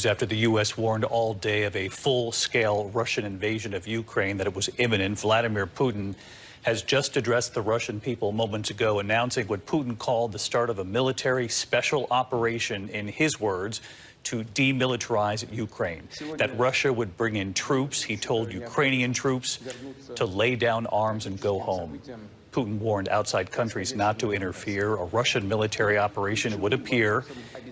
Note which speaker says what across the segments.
Speaker 1: After the U.S. warned all day of a full-scale Russian invasion of Ukraine, that it was imminent, Vladimir Putin has just addressed the Russian people moments ago, announcing what Putin called the start of a military special operation, in his words, to demilitarize Ukraine. That Russia would bring in troops. He told Ukrainian troops to lay down arms and go home. Putin warned outside countries not to interfere. A Russian military operation, it would appear,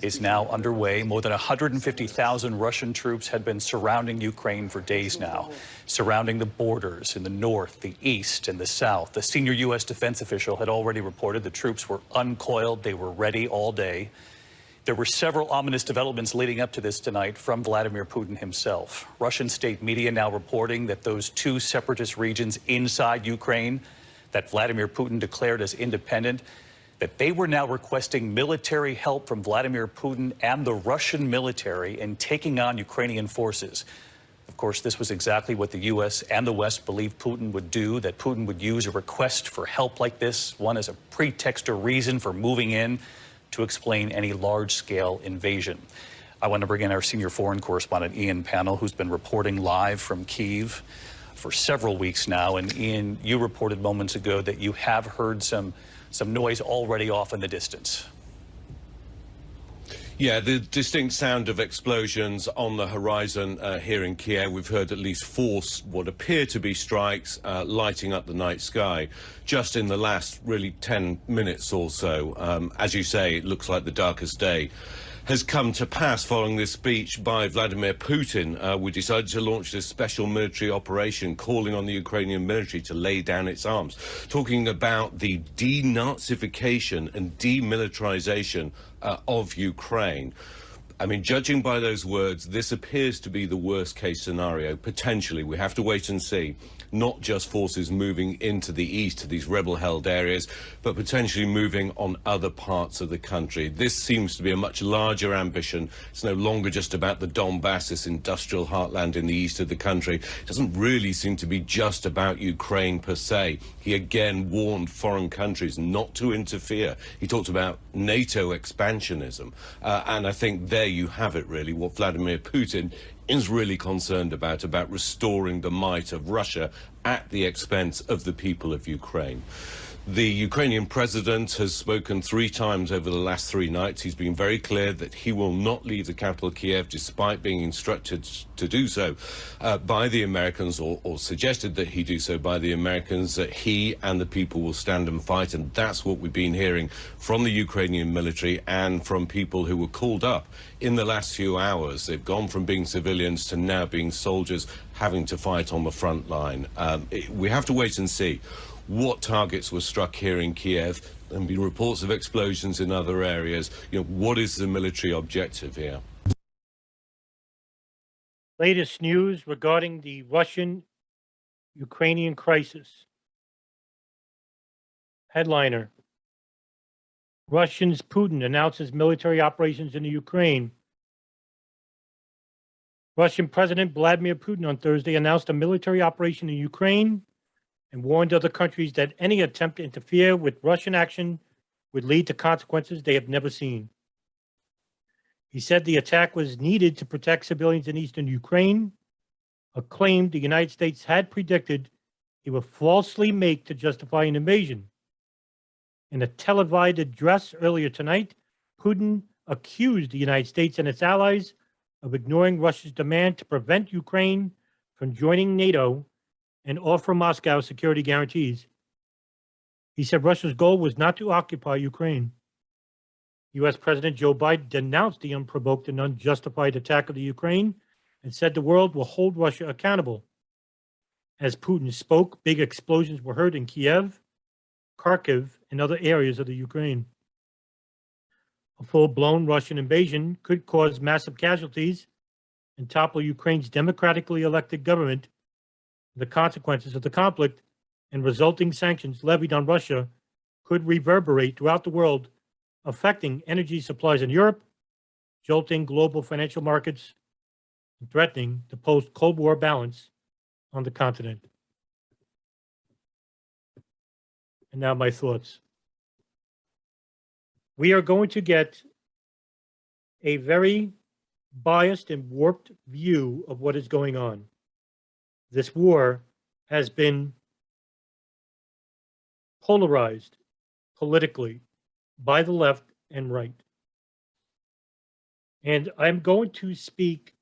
Speaker 1: is now underway. More than 150,000 Russian troops had been surrounding Ukraine for days now, surrounding the borders in the north, the east, and the south. The senior U.S. defense official had already reported the troops were uncoiled. They were ready all day. There were several ominous developments leading up to this tonight from Vladimir Putin himself. Russian state media now reporting that those two separatist regions inside Ukraine that Vladimir Putin declared as independent, that they were now requesting military help from Vladimir Putin and the Russian military in taking on Ukrainian forces. Of course, this was exactly what the U.S. and the West believed Putin would do, that Putin would use a request for help like this, one as a pretext or reason for moving in to explain any large-scale invasion. I want to bring in our senior foreign correspondent, Ian Pannell, who's been reporting live from Kyiv for several weeks now. And Ian, you reported moments ago that you have heard some noise already off in the distance.
Speaker 2: Yeah, the distinct sound of explosions on the horizon here in Kiev. We've heard at least four what appear to be strikes lighting up the night sky just in the last really 10 minutes or so. As you say, it looks like the darkest day has come to pass following this speech by Vladimir Putin. We decided to launch this special military operation, calling on the Ukrainian military to lay down its arms, talking about the denazification and demilitarization of Ukraine. I mean, judging by those words, this appears to be the worst case scenario, potentially. We have to wait and see. Not just forces moving into the east to these rebel-held areas, but potentially moving on other parts of the country. This seems to be a much larger ambition. It's no longer just about the Donbass, this industrial heartland in the east of the country. It doesn't really seem to be just about Ukraine per se. He again warned foreign countries not to interfere. He talked about NATO expansionism. And I think there you have it, really, what Vladimir Putin is really concerned about restoring the might of Russia at the expense of the people of Ukraine. The Ukrainian president has spoken 3 times over the last 3 nights. He's been very clear that he will not leave the capital, Kiev, despite being instructed to do so by the Americans, or suggested that he do so by the Americans, that he and the people will stand and fight. And that's what we've been hearing from the Ukrainian military and from people who were called up in the last few hours. They've gone from being civilians to now being soldiers having to fight on the front line. We have to wait and see what targets were struck here in Kiev. There have been reports of explosions in other areas. You know, what is the military objective here?
Speaker 3: Latest news regarding the Russian-Ukrainian crisis. Headliner: Russians Putin announces military operations in the Ukraine. Russian President Vladimir Putin on Thursday announced a military operation in Ukraine and warned other countries that any attempt to interfere with Russian action would lead to consequences they have never seen. He said the attack was needed to protect civilians in eastern Ukraine, a claim the United States had predicted he would falsely make to justify an invasion. In a televised address earlier tonight, Putin accused the United States and its allies of ignoring Russia's demand to prevent Ukraine from joining NATO and offer Moscow security guarantees. He said Russia's goal was not to occupy Ukraine. U.S. President Joe Biden denounced the unprovoked and unjustified attack of the Ukraine and said the world will hold Russia accountable. As Putin spoke, big explosions were heard in Kiev, Kharkiv, and other areas of the Ukraine. A full-blown Russian invasion could cause massive casualties and topple Ukraine's democratically elected government. The consequences of the conflict and resulting sanctions levied on Russia could reverberate throughout the world, affecting energy supplies in Europe, jolting global financial markets, and threatening the post-Cold War balance on the continent. And now my thoughts. We are going to get a very biased and warped view of what is going on. This war has been polarized politically by the left and right. And I'm going to speak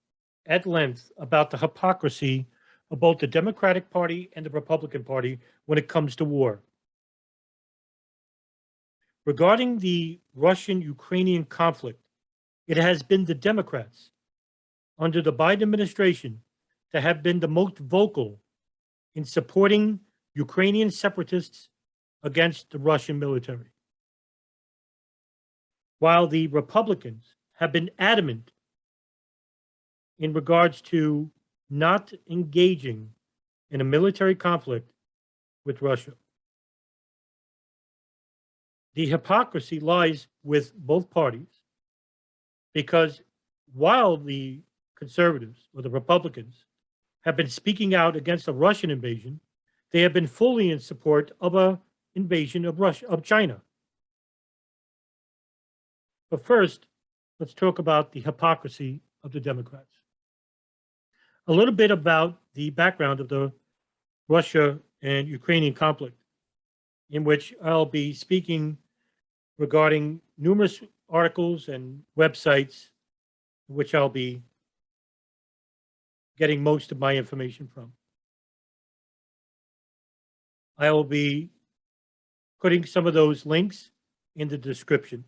Speaker 3: at length about the hypocrisy of both the Democratic Party and the Republican Party when it comes to war. Regarding the Russian-Ukrainian conflict, it has been the Democrats under the Biden administration that have been the most vocal in supporting Ukrainian separatists against the Russian military, while the Republicans have been adamant in regards to not engaging in a military conflict with Russia. The hypocrisy lies with both parties because while the conservatives or the Republicans have been speaking out against a Russian invasion, they have been fully in support of an invasion of China. But first, let's talk about the hypocrisy of the Democrats. A little bit about the background of the Russia and Ukrainian conflict, in which I'll be speaking regarding numerous articles and websites, which I'll be getting most of my information from. I will be putting some of those links in the description.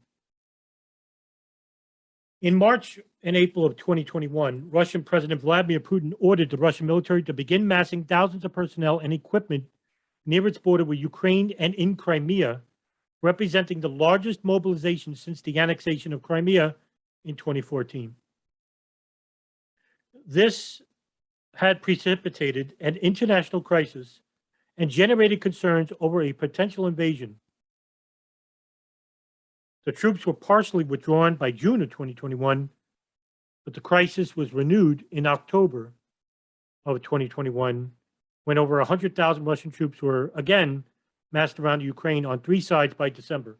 Speaker 3: In March and April of 2021, Russian President Vladimir Putin ordered the Russian military to begin massing thousands of personnel and equipment near its border with Ukraine and in Crimea, representing the largest mobilization since the annexation of Crimea in 2014. This had precipitated an international crisis and generated concerns over a potential invasion. The troops were partially withdrawn by June of 2021, but the crisis was renewed in October of 2021 when over 100,000 Russian troops were again massed around Ukraine on three sides by December.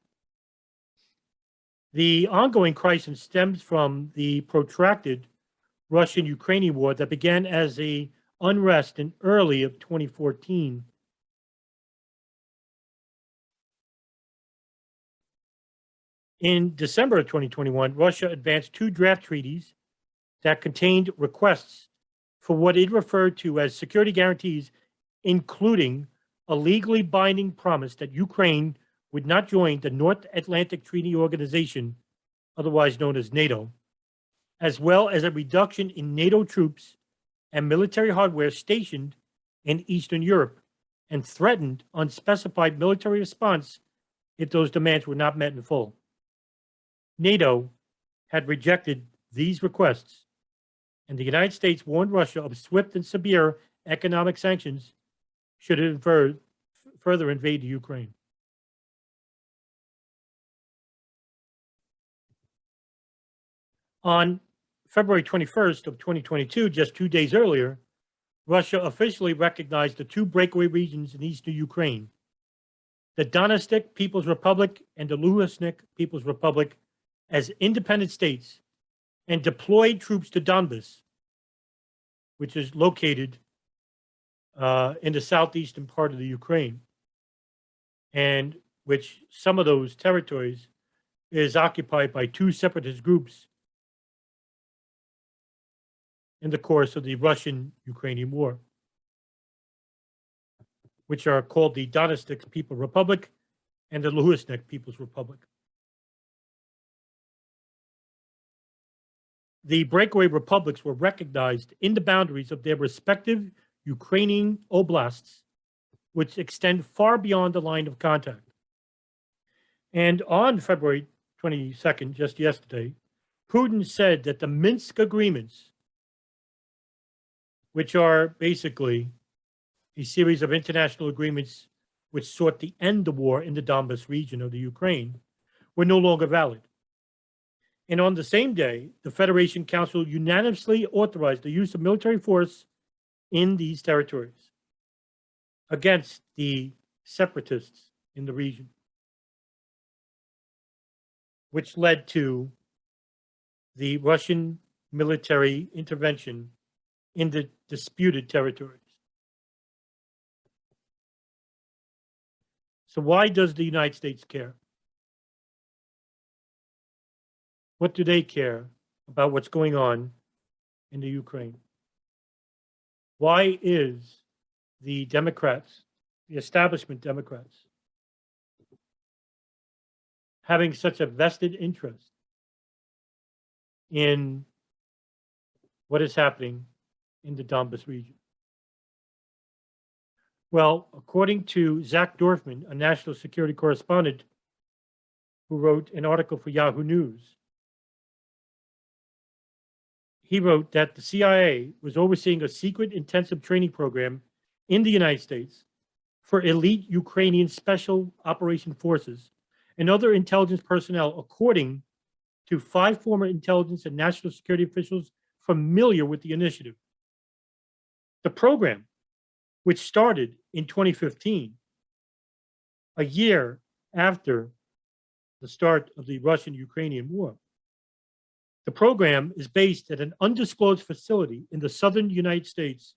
Speaker 3: The ongoing crisis stems from the protracted Russian-Ukrainian war that began as an unrest in early of 2014. In December of 2021, Russia advanced two draft treaties that contained requests for what it referred to as security guarantees, including a legally binding promise that Ukraine would not join the North Atlantic Treaty Organization, otherwise known as NATO, as well as a reduction in NATO troops and military hardware stationed in Eastern Europe, and threatened unspecified military response if those demands were not met in full. NATO had rejected these requests, and the United States warned Russia of swift and severe economic sanctions should it further invade Ukraine. On February 21st of 2022, just 2 days earlier, Russia officially recognized the two breakaway regions in eastern Ukraine, the Donetsk People's Republic and the Luhansk People's Republic, as independent states, and deployed troops to Donbas, which is located in the southeastern part of the Ukraine, and which some of those territories is occupied by two separatist groups in the course of the Russian-Ukrainian War, which are called the Donetsk People's Republic and the Luhansk People's Republic. The breakaway republics were recognized in the boundaries of their respective Ukrainian oblasts, which extend far beyond the line of contact. And on February 22nd, just yesterday, Putin said that the Minsk agreements, which are basically a series of international agreements which sought to end the war in the Donbas region of the Ukraine, were no longer valid. And on the same day, the Federation Council unanimously authorized the use of military force in these territories against the separatists in the region, which led to the Russian military intervention in the disputed territories. So why does the United States care? What do they care about what's going on in the Ukraine? Why is the Democrats, the establishment Democrats, having such a vested interest in what is happening in the Donbas region? Well, according to Zach Dorfman, a national security correspondent who wrote an article for Yahoo News, he wrote that the CIA was overseeing a secret intensive training program in the United States for elite Ukrainian special operation forces and other intelligence personnel, according to 5 former intelligence and national security officials familiar with the initiative. The program, which started in 2015, a year after the start of the Russian-Ukrainian war. The program is based at an undisclosed facility in the southern United States.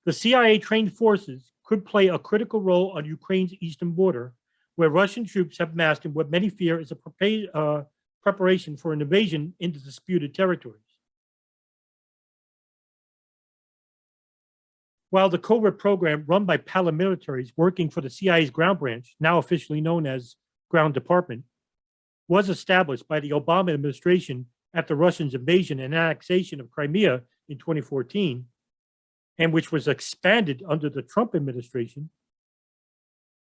Speaker 3: The CIA-trained forces could play a critical role on Ukraine's eastern border, where Russian troops have massed in what many fear is a preparation for an invasion into disputed territories. While the covert program run by paramilitaries working for the CIA's ground branch, now officially known as Ground Department, was established by the Obama administration after Russia's invasion and annexation of Crimea in 2014, and which was expanded under the Trump administration,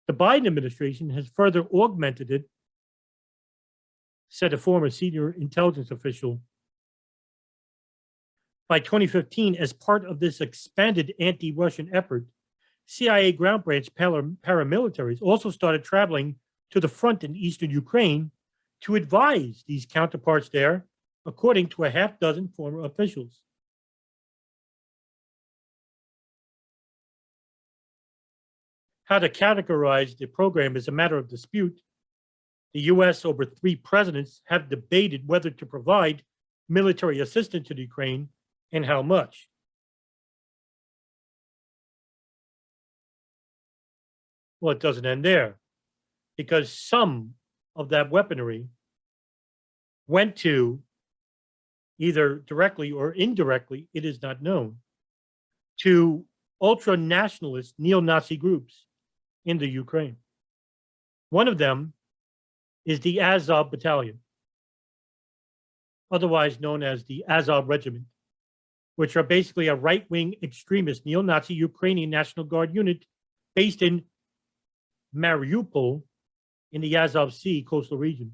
Speaker 3: the Biden administration has further augmented it, said a former senior intelligence official. By 2015, as part of this expanded anti-Russian effort, CIA ground branch paramilitaries also started traveling to the front in eastern Ukraine to advise these counterparts there, according to a half-dozen former officials. How to categorize the program is a matter of dispute. The U.S. over 3 presidents have debated whether to provide military assistance to the Ukraine and how much. Well, it doesn't end there, because some of that weaponry went to, either directly or indirectly, it is not known, to ultra-nationalist neo-Nazi groups in the Ukraine. One of them is the Azov Battalion, otherwise known as the Azov Regiment, which are basically a right-wing extremist neo-Nazi Ukrainian National Guard unit based in Mariupol in the Azov Sea coastal region.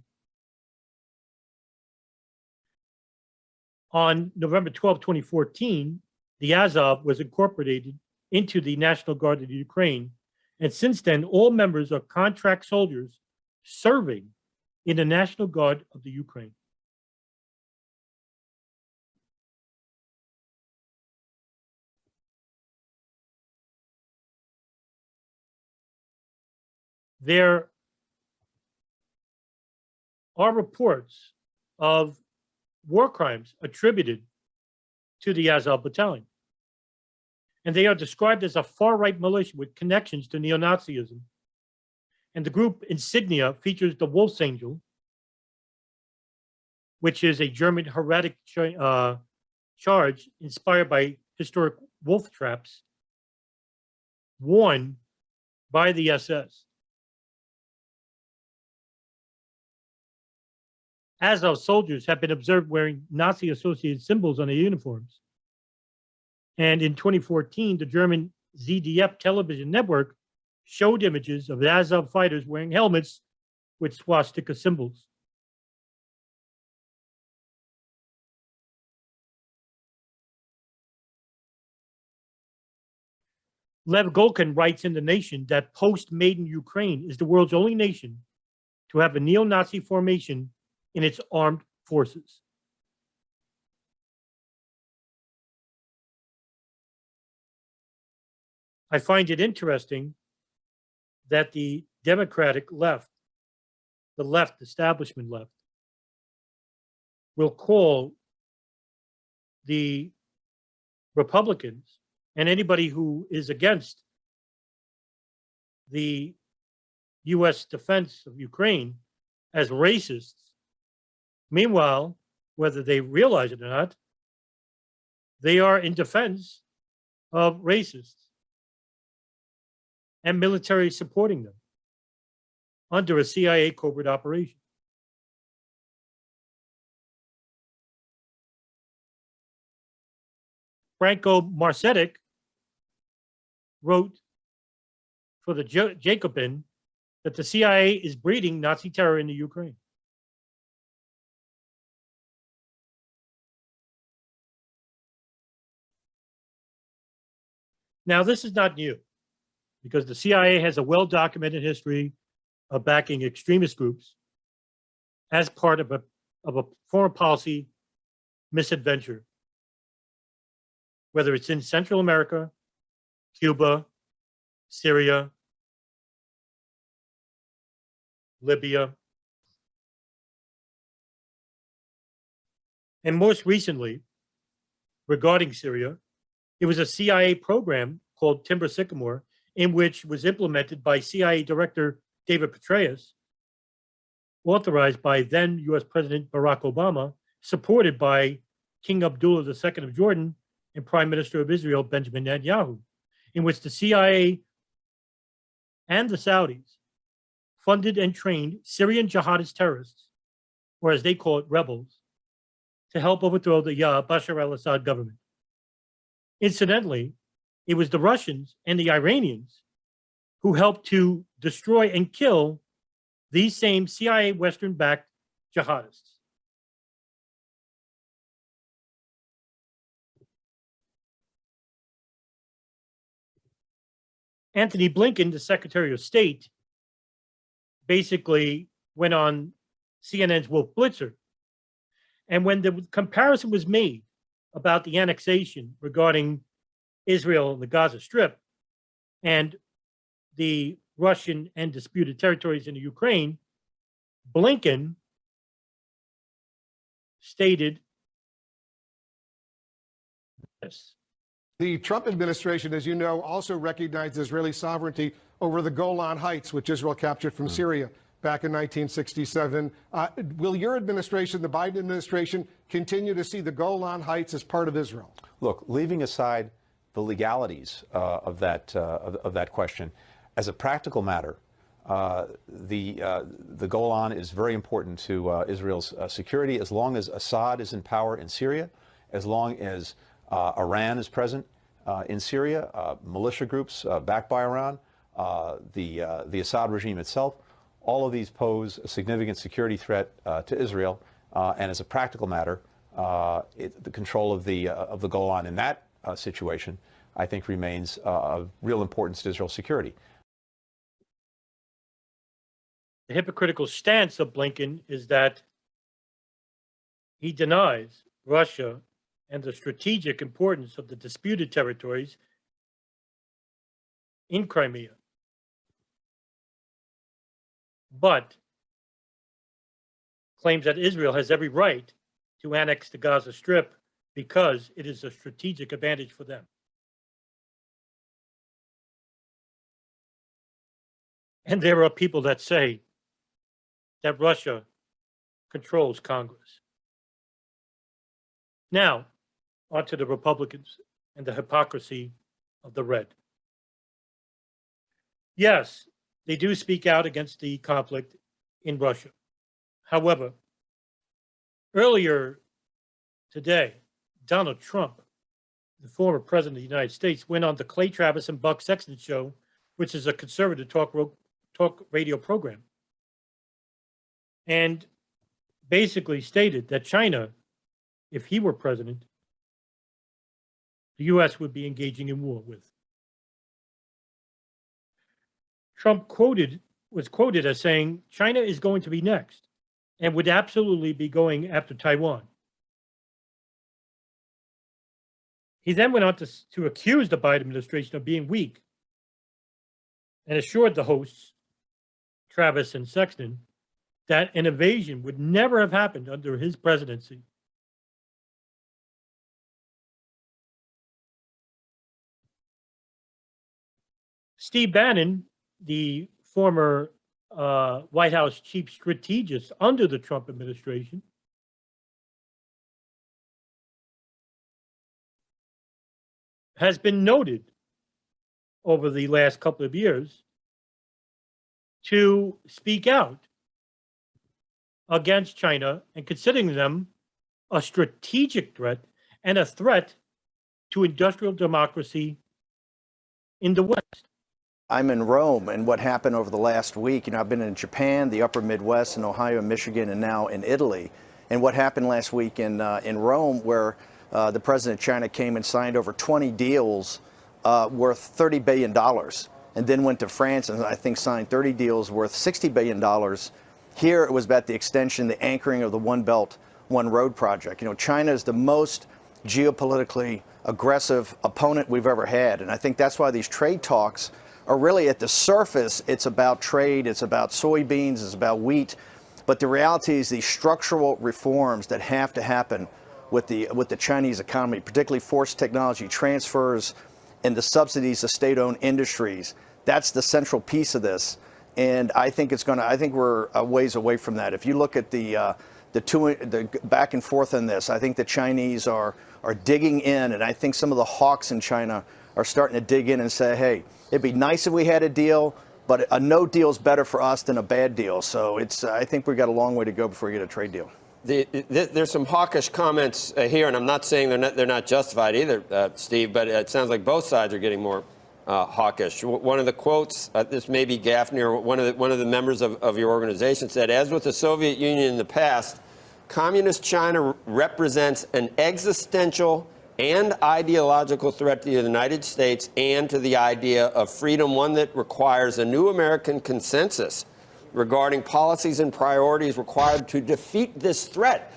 Speaker 3: On November 12, 2014, the Azov was incorporated into the National Guard of the Ukraine, and since then, all members are contract soldiers serving in the National Guard of the Ukraine. There are reports of war crimes attributed to the Azov Battalion, and they are described as a far-right militia with connections to neo-Nazism. And the group insignia features the Wolf's Angel, which is a German heretic charge inspired by historic wolf traps worn by the SS. Azov soldiers have been observed wearing Nazi-associated symbols on their uniforms. And in 2014, the German ZDF television network showed images of Azov fighters wearing helmets with swastika symbols. Lev Golkin writes in The Nation that post-Maidan Ukraine is the world's only nation to have a neo-Nazi formation in its armed forces. I find it interesting that the Democratic left, the left, establishment left, will call the Republicans and anybody who is against the U.S. defense of Ukraine as racists. Meanwhile, whether they realize it or not, they are in defense of racists and military supporting them under a CIA covert operation. Franco Marcetic wrote for the Jacobin that the CIA is breeding Nazi terror in the Ukraine. Now, this is not new because the CIA has a well-documented history of backing extremist groups as part of a foreign policy misadventure, whether it's in Central America, Cuba, Syria, Libya, and most recently, regarding Syria, it was a CIA program called Timber Sycamore, in which was implemented by CIA Director David Petraeus, authorized by then US President Barack Obama, supported by King Abdullah II of Jordan and Prime Minister of Israel, Benjamin Netanyahu, in which the CIA and the Saudis funded and trained Syrian jihadist terrorists, or as they call it, rebels, to help overthrow the Bashar al-Assad government. Incidentally, it was the Russians and the Iranians who helped to destroy and kill these same CIA Western-backed jihadists. Antony Blinken, the Secretary of State, basically went on CNN's Wolf Blitzer. And when the comparison was made about the annexation regarding Israel and the Gaza Strip and the Russian and disputed territories in the Ukraine, Blinken stated this.
Speaker 4: The Trump administration, as you know, also recognized Israeli sovereignty over the Golan Heights, which Israel captured from Syria back in 1967. Will your administration, the Biden administration, continue to see the Golan Heights as part of Israel?
Speaker 5: Look, leaving aside the legalities of that question, as a practical matter, the Golan is very important to Israel's security. As long as Assad is in power in Syria, as long as Iran is present in Syria, militia groups backed by Iran, the Assad regime itself, all of these pose a significant security threat to Israel. And as a practical matter, the control of the Golan in that situation, I think, remains of real importance to Israel's security.
Speaker 3: The hypocritical stance of Blinken is that he denies Russia and the strategic importance of the disputed territories in Crimea, but claims that Israel has every right to annex the Gaza Strip because it is a strategic advantage for them. And there are people that say that Russia controls Congress. Now, onto the Republicans and the hypocrisy of the red. Yes, they do speak out against the conflict in Russia. However, earlier today, Donald Trump, the former president of the United States, went on the Clay Travis and Buck Sexton show, which is a conservative talk radio program, and basically stated that China, if he were president, the U.S. would be engaging in war with. Trump was quoted as saying, China is going to be next and would absolutely be going after Taiwan. He then went on to accuse the Biden administration of being weak and assured the hosts, Travis and Sexton, that an invasion would never have happened under his presidency. Steve Bannon, the former White House chief strategist under the Trump administration, has been noted over the last couple of years to speak out against China and considering them a strategic threat and a threat to industrial democracy in the West.
Speaker 6: I'm in Rome, and what happened over the last week, I've been in Japan, the upper Midwest, in Ohio and Michigan, and now in Italy. And what happened last week in Rome, where the president of China came and signed over 20 deals worth $30 billion, and then went to France and I think signed 30 deals worth $60 billion. Here it was about the extension, the anchoring of the One Belt, One Road project. China is the most geopolitically aggressive opponent we've ever had, and I think that's why these trade talks are really at the surface. It's about trade, it's about soybeans, it's about wheat, but the reality is these structural reforms that have to happen with the Chinese economy, particularly forced technology transfers and the subsidies of state-owned industries. That's the central piece of this, and I think we're a ways away from that. If you look at the back and forth on this, I think the Chinese are digging in, and I think some of the hawks in China are starting to dig in and say, hey, it'd be nice if we had a deal, but a no deal is better for us than a bad deal. So I think we've got a long way to go before we get a trade deal.
Speaker 7: There's some hawkish comments here, and I'm not saying they're not justified either, Steve, but it sounds like both sides are getting more hawkish. One of the quotes, this may be Gaffney or one of the members of your organization, said, as with the Soviet Union in the past, communist China represents an existential and ideological threat to the United States and to the idea of freedom, one that requires a new American consensus regarding policies and priorities required to defeat this threat.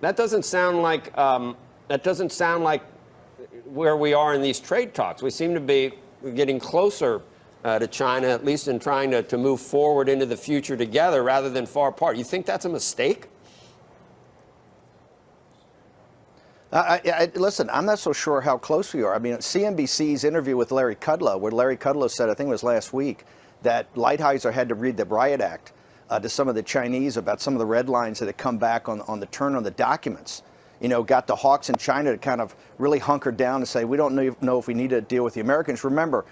Speaker 7: That doesn't sound like where we are in these trade talks. We seem to be getting closer to China, at least in trying to move forward into the future together rather than far apart. You think that's a mistake?
Speaker 6: Listen, I'm not so sure how close we are. I mean, CNBC's interview with Larry Kudlow, where Larry Kudlow said, I think it was last week, that Lighthizer had to read the Riot Act to some of the Chinese about some of the red lines that had come back on the turn on the documents. Got the hawks in China to kind of really hunker down and say, we don't know if we need to deal with the Americans. Remember,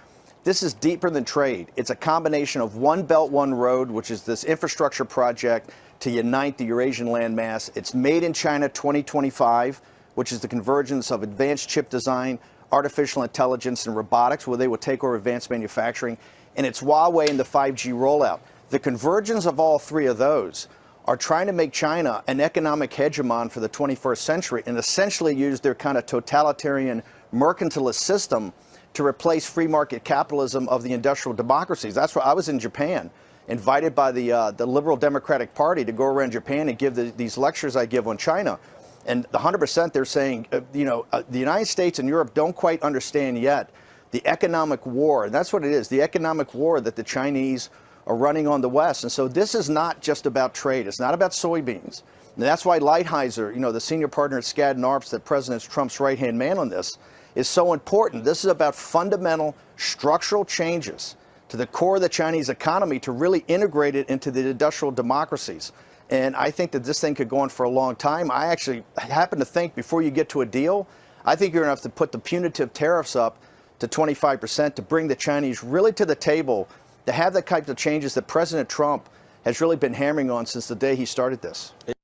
Speaker 6: this is deeper than trade. It's a combination of One Belt, One Road, which is this infrastructure project to unite the Eurasian landmass. It's Made in China 2025, which is the convergence of advanced chip design, artificial intelligence, and robotics, where they will take over advanced manufacturing. And it's Huawei and the 5G rollout. The convergence of all three of those are trying to make China an economic hegemon for the 21st century and essentially use their kind of totalitarian mercantilist system to replace free market capitalism of the industrial democracies. That's why I was in Japan, invited by the Liberal Democratic Party to go around Japan and give these lectures I give on China. And 100% they're saying, the United States and Europe don't quite understand yet the economic war, and that's what it is, the economic war that the Chinese are running on the West. And so this is not just about trade. It's not about soybeans. And that's why Lighthizer, the senior partner at Skadden Arps, that President Trump's right-hand man on this, is so important. This is about fundamental structural changes to the core of the Chinese economy to really integrate it into the industrial democracies. And I think that this thing could go on for a long time. I actually happen to think before you get to a deal, I think you're going to have to put the punitive tariffs up to 25% to bring the Chinese really to the table to have the type of changes that President Trump has really been hammering on since the day he started this.
Speaker 3: It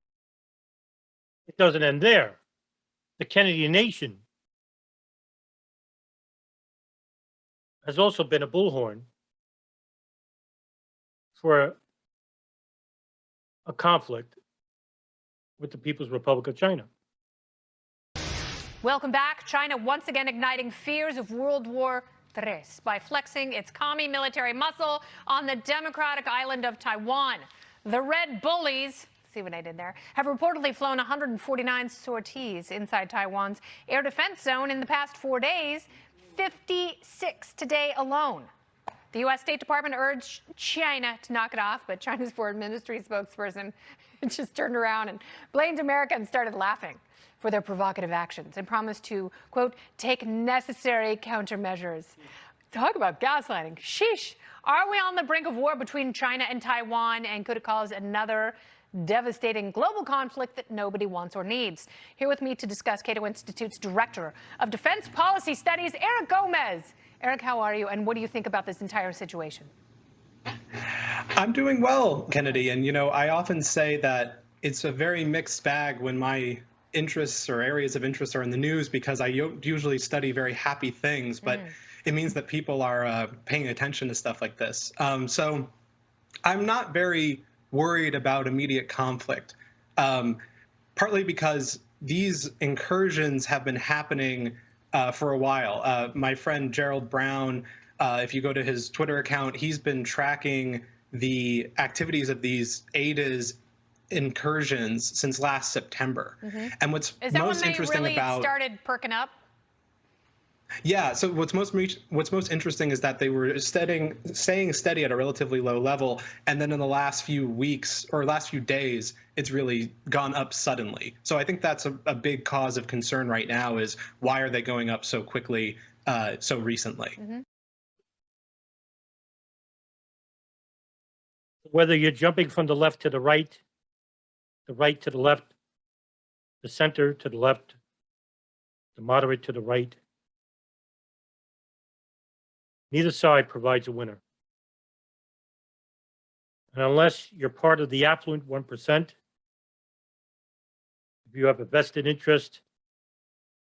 Speaker 3: doesn't end there. The Kennedy Nation has also been a bullhorn for a conflict with the People's Republic of China.
Speaker 8: Welcome back. China once again igniting fears of World War III by flexing its commie military muscle on the democratic island of Taiwan. The Red Bullies, see what I did there, have reportedly flown 149 sorties inside Taiwan's air defense zone in the past 4 days, 56 today alone. The U.S. State Department urged China to knock it off, but China's foreign ministry spokesperson just turned around and blamed America and started laughing for their provocative actions and promised to, quote, take necessary countermeasures. Talk about gaslighting. Sheesh. Are we on the brink of war between China and Taiwan, and could it cause another devastating global conflict that nobody wants or needs? Here with me to discuss, Cato Institute's Director of Defense Policy Studies, Eric Gomez. Eric, how are you, and what do you think about this entire situation?
Speaker 9: I'm doing well, Kennedy. And, I often say that it's a very mixed bag when my interests or areas of interest are in the news, because I usually study very happy things, but it means that people are paying attention to stuff like this. So I'm not very worried about immediate conflict, partly because these incursions have been happening for a while. My friend Gerald Brown, if you go to his Twitter account, he's been tracking the activities of these ADA's incursions since last September. And what's
Speaker 8: Is that
Speaker 9: most
Speaker 8: when they
Speaker 9: interesting
Speaker 8: really
Speaker 9: about
Speaker 8: started perking up?
Speaker 9: Yeah, so what's most interesting is that they were staying steady at a relatively low level, and then in the last few weeks or last few days, it's really gone up suddenly. So I think that's a big cause of concern right now, is why are they going up so quickly, so recently?
Speaker 3: Whether you're jumping from the left to the right to the left, the center to the left, the moderate to the right, neither side provides a winner. And unless you're part of the affluent 1%, if you have a vested interest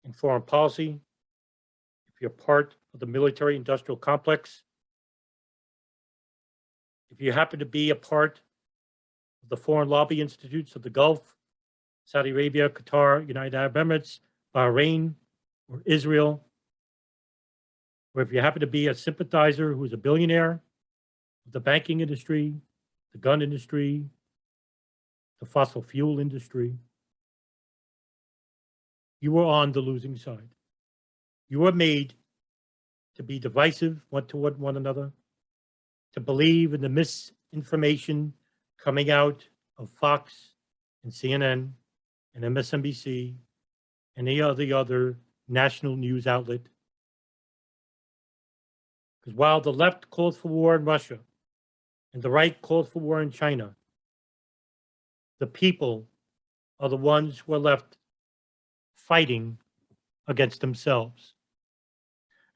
Speaker 3: in foreign policy, if you're part of the military-industrial complex, if you happen to be a part of the foreign lobby institutes of the Gulf, Saudi Arabia, Qatar, United Arab Emirates, Bahrain, or Israel, or if you happen to be a sympathizer who's a billionaire of the banking industry, the gun industry, the fossil fuel industry, you are on the losing side. You are made to be divisive toward one another, to believe in the misinformation coming out of Fox and CNN and MSNBC and any other national news outlet. Because while the left called for war in Russia and the right called for war in China, the people are the ones who are left fighting against themselves.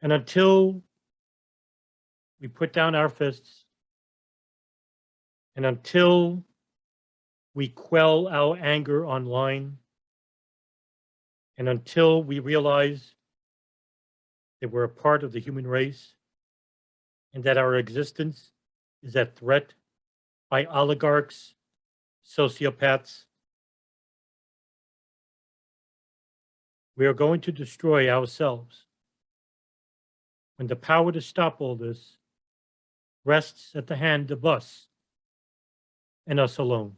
Speaker 3: And until we put down our fists, and until we quell our anger online, and until we realize that we're a part of the human race and that our existence is at threat by oligarchs, sociopaths, we are going to destroy ourselves. When the power to stop all this rests at the hand of us and us alone.